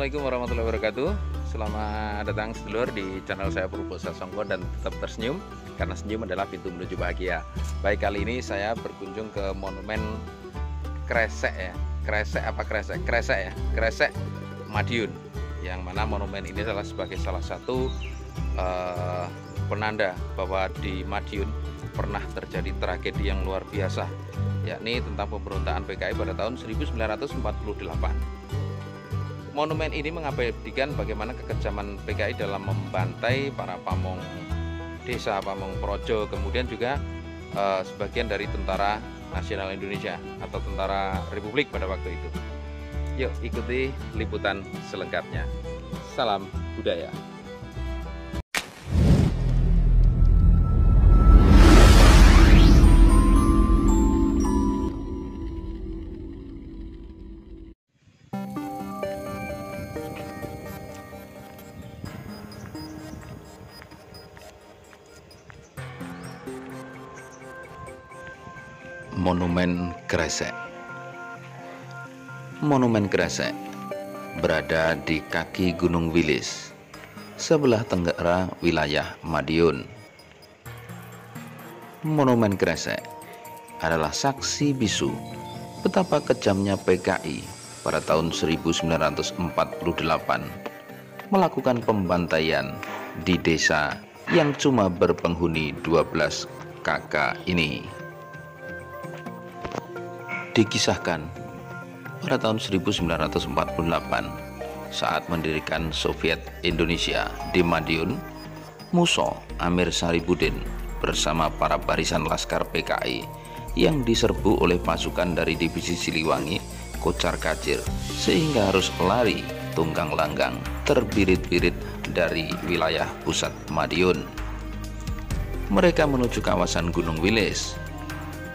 Assalamualaikum warahmatullahi wabarakatuh. Selamat datang sedulur di channel saya Purbo Sasongko dan tetap tersenyum, karena senyum adalah pintu menuju bahagia. Baik, kali ini saya berkunjung ke monumen Kresek ya. Kresek Madiun, yang mana monumen ini adalah sebagai salah satu penanda bahwa di Madiun pernah terjadi tragedi yang luar biasa, yakni tentang pemberontakan PKI pada tahun 1948. Monumen ini mengabadikan bagaimana kekejaman PKI dalam membantai para pamong desa, pamong projo, kemudian juga sebagian dari Tentara Nasional Indonesia atau Tentara Republik pada waktu itu. Yuk ikuti liputan selengkapnya. Salam budaya. Monumen Kresek. Monumen Kresek berada di kaki Gunung Wilis, sebelah tenggara wilayah Madiun. Monumen Kresek adalah saksi bisu betapa kejamnya PKI pada tahun 1948 melakukan pembantaian di desa yang cuma berpenghuni 12 kakak ini. Dikisahkan pada tahun 1948 saat mendirikan Soviet Indonesia di Madiun, Muso Amir Saripudin bersama para barisan laskar PKI yang diserbu oleh pasukan dari divisi Siliwangi kocar kacir sehingga harus lari tunggang langgang terbirit-birit dari wilayah pusat Madiun. Mereka menuju kawasan Gunung Wilis.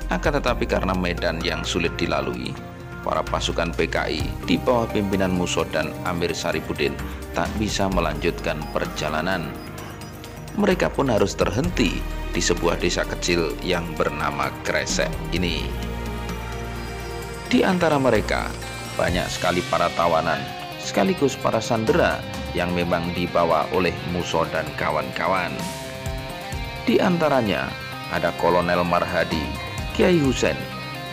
Akan tetapi karena medan yang sulit dilalui, para pasukan PKI di bawah pimpinan Muso dan Amir Saripudin tak bisa melanjutkan perjalanan. Mereka pun harus terhenti di sebuah desa kecil yang bernama Kresek ini. Di antara mereka banyak sekali para tawanan sekaligus para sandera yang memang dibawa oleh Muso dan kawan-kawan. Di antaranya ada Kolonel Marhadi, Kiai Husein,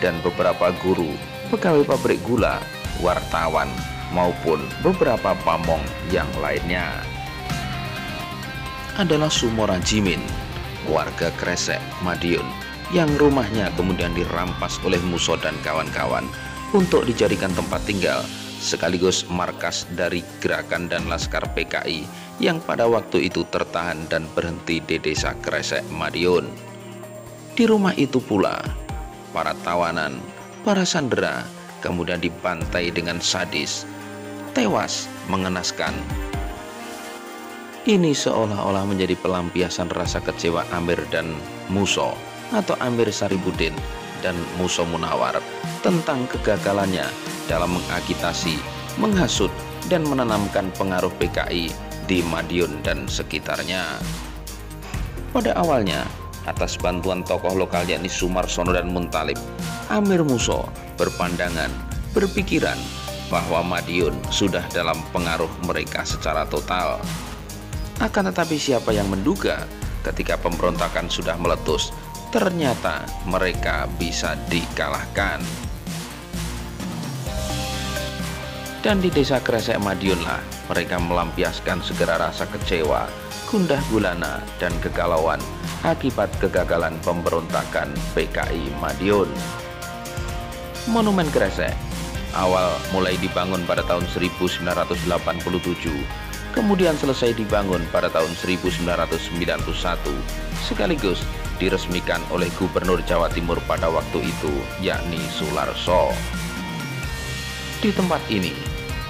dan beberapa guru, pegawai pabrik gula, wartawan, maupun beberapa pamong yang lainnya. Adalah Sumora Jimin, warga Kresek Madiun, yang rumahnya kemudian dirampas oleh Muso dan kawan-kawan untuk dijadikan tempat tinggal sekaligus markas dari gerakan dan laskar PKI yang pada waktu itu tertahan dan berhenti di desa Kresek Madiun. Di rumah itu pula para tawanan, para sandera kemudian dibantai dengan sadis, tewas mengenaskan. Ini seolah-olah menjadi pelampiasan rasa kecewa Amir dan Muso atau Amir Saripudin dan Muso Munawar tentang kegagalannya dalam mengagitasi, menghasut, dan menanamkan pengaruh PKI di Madiun dan sekitarnya. Pada awalnya, atas bantuan tokoh lokal yakni Sumarsono dan Muntalib, Amir Muso berpandangan, berpikiran bahwa Madiun sudah dalam pengaruh mereka secara total. Akan tetapi siapa yang menduga ketika pemberontakan sudah meletus, ternyata mereka bisa dikalahkan. Dan di desa Kresek Madiunlah mereka melampiaskan segala rasa kecewa, gundah gulana, dan kegalauan akibat kegagalan pemberontakan PKI Madiun. Monumen Kresek awal mulai dibangun pada tahun 1987, kemudian selesai dibangun pada tahun 1991, sekaligus diresmikan oleh Gubernur Jawa Timur pada waktu itu, yakni Sularso. Di tempat ini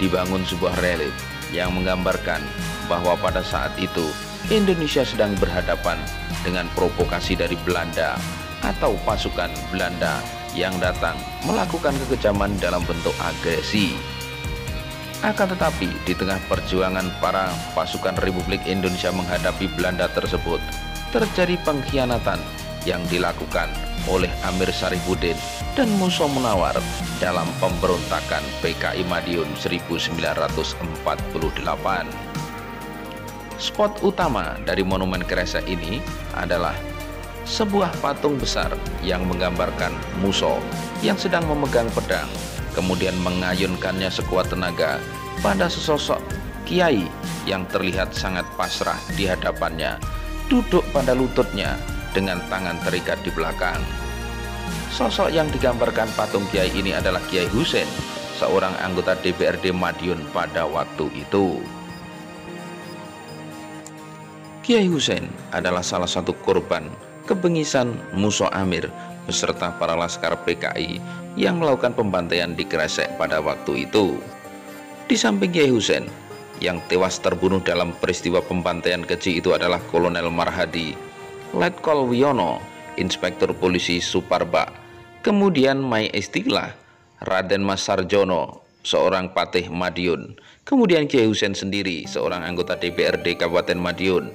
dibangun sebuah relief yang menggambarkan bahwa pada saat itu Indonesia sedang berhadapan dengan provokasi dari Belanda atau pasukan Belanda yang datang melakukan kekejaman dalam bentuk agresi. Akan tetapi di tengah perjuangan para pasukan Republik Indonesia menghadapi Belanda tersebut, terjadi pengkhianatan yang dilakukan oleh Amir Saripudin dan Musa Munawar dalam pemberontakan PKI Madiun 1948. Spot utama dari monumen Kresek ini adalah sebuah patung besar yang menggambarkan Musa yang sedang memegang pedang, kemudian mengayunkannya sekuat tenaga pada sesosok kiai yang terlihat sangat pasrah di hadapannya, duduk pada lututnya dengan tangan terikat di belakang. Sosok yang digambarkan patung kiai ini adalah Kiai Husein, seorang anggota DPRD Madiun pada waktu itu. Kiai Husein adalah salah satu korban kebengisan Musa Amir beserta para laskar PKI yang melakukan pembantaian di Kresek pada waktu itu. Di samping Kiai Husein, yang tewas terbunuh dalam peristiwa pembantaian keji itu adalah Kolonel Marhadi, Letkol Wiono, Inspektur Polisi Suparba, kemudian Mai Istilah, Raden Mas Sarjono, seorang patih Madiun, kemudian Kiai Husein sendiri, seorang anggota DPRD Kabupaten Madiun,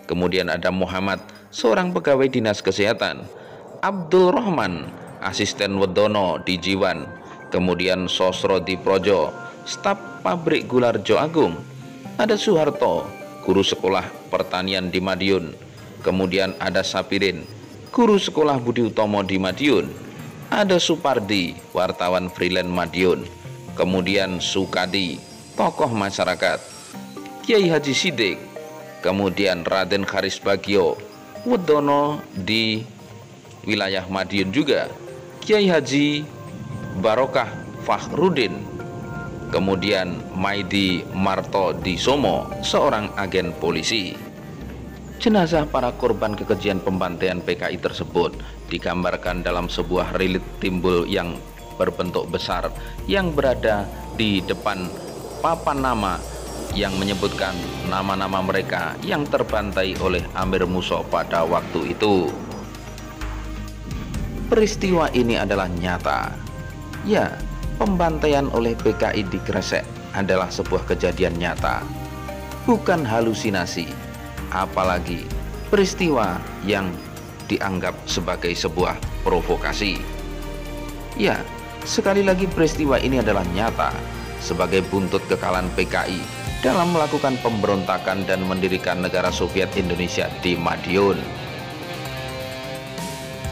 kemudian ada Muhammad, seorang pegawai dinas kesehatan, Abdul Rahman, asisten Wedono di Jiwan, kemudian Sosro di Projo, staf pabrik Gularjo Agung, ada Soeharto, guru sekolah pertanian di Madiun, kemudian ada Sapirin, guru sekolah Budi Utomo di Madiun, ada Supardi, wartawan freelance Madiun, kemudian Sukadi, tokoh masyarakat, Kiai Haji Sidik, kemudian Raden Kharis Bagio, Wedono di wilayah Madiun juga, Kiai Haji Barokah Fakhrudin, kemudian Maidi Marto di Somo, seorang agen polisi. Jenazah para korban kekejian pembantaian PKI tersebut digambarkan dalam sebuah relief timbul yang berbentuk besar yang berada di depan papan nama yang menyebutkan nama-nama mereka yang terbantai oleh Amir Musa pada waktu itu. Peristiwa ini adalah nyata. Ya, pembantaian oleh PKI di Kresek adalah sebuah kejadian nyata, bukan halusinasi, apalagi peristiwa yang dianggap sebagai sebuah provokasi. Ya, sekali lagi peristiwa ini adalah nyata sebagai buntut kekalahan PKI dalam melakukan pemberontakan dan mendirikan negara Soviet Indonesia di Madiun.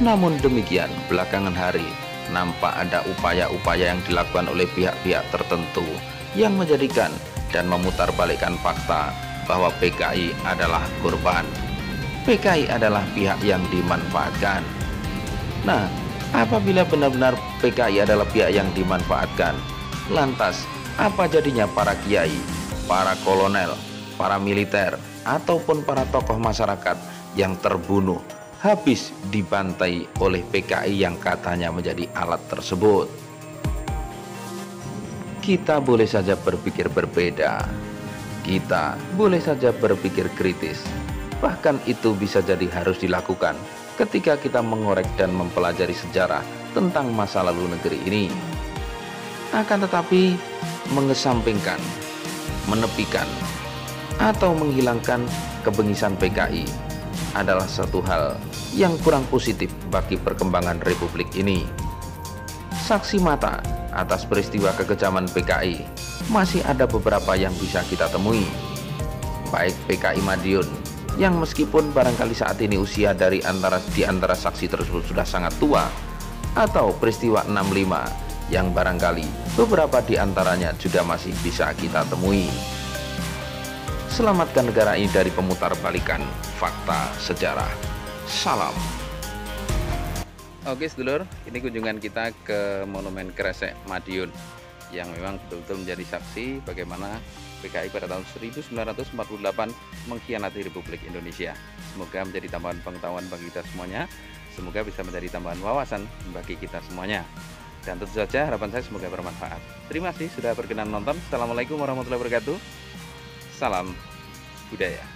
Namun demikian, belakangan hari nampak ada upaya-upaya yang dilakukan oleh pihak-pihak tertentu yang menjadikan dan memutarbalikkan fakta bahwa PKI adalah korban. PKI adalah pihak yang dimanfaatkan. Nah, apabila benar-benar PKI adalah pihak yang dimanfaatkan, lantas apa jadinya para kiai, para kolonel, para militer, ataupun para tokoh masyarakat yang terbunuh habis dibantai oleh PKI yang katanya menjadi alat tersebut? Kita boleh saja berpikir berbeda, kita boleh saja berpikir kritis, bahkan itu bisa jadi harus dilakukan ketika kita mengorek dan mempelajari sejarah tentang masa lalu negeri ini. Akan tetapi mengesampingkan, menepikan, atau menghilangkan kebengisan PKI adalah satu hal yang kurang positif bagi perkembangan Republik ini. Saksi mata atas peristiwa kekejaman PKI masih ada beberapa yang bisa kita temui, baik PKI Madiun yang meskipun barangkali saat ini usia di antara saksi tersebut sudah sangat tua, atau peristiwa 65 yang barangkali beberapa di antaranya juga masih bisa kita temui. Selamatkan negara ini dari pemutarbalikan fakta sejarah. Salam. Oke sedulur, ini kunjungan kita ke Monumen Kresek Madiun yang memang betul-betul menjadi saksi bagaimana PKI pada tahun 1948 mengkhianati Republik Indonesia. Semoga menjadi tambahan pengetahuan bagi kita semuanya, semoga bisa menjadi tambahan wawasan bagi kita semuanya. Dan tentu saja harapan saya semoga bermanfaat. Terima kasih sudah berkenan menonton. Assalamualaikum warahmatullahi wabarakatuh. Salam budaya.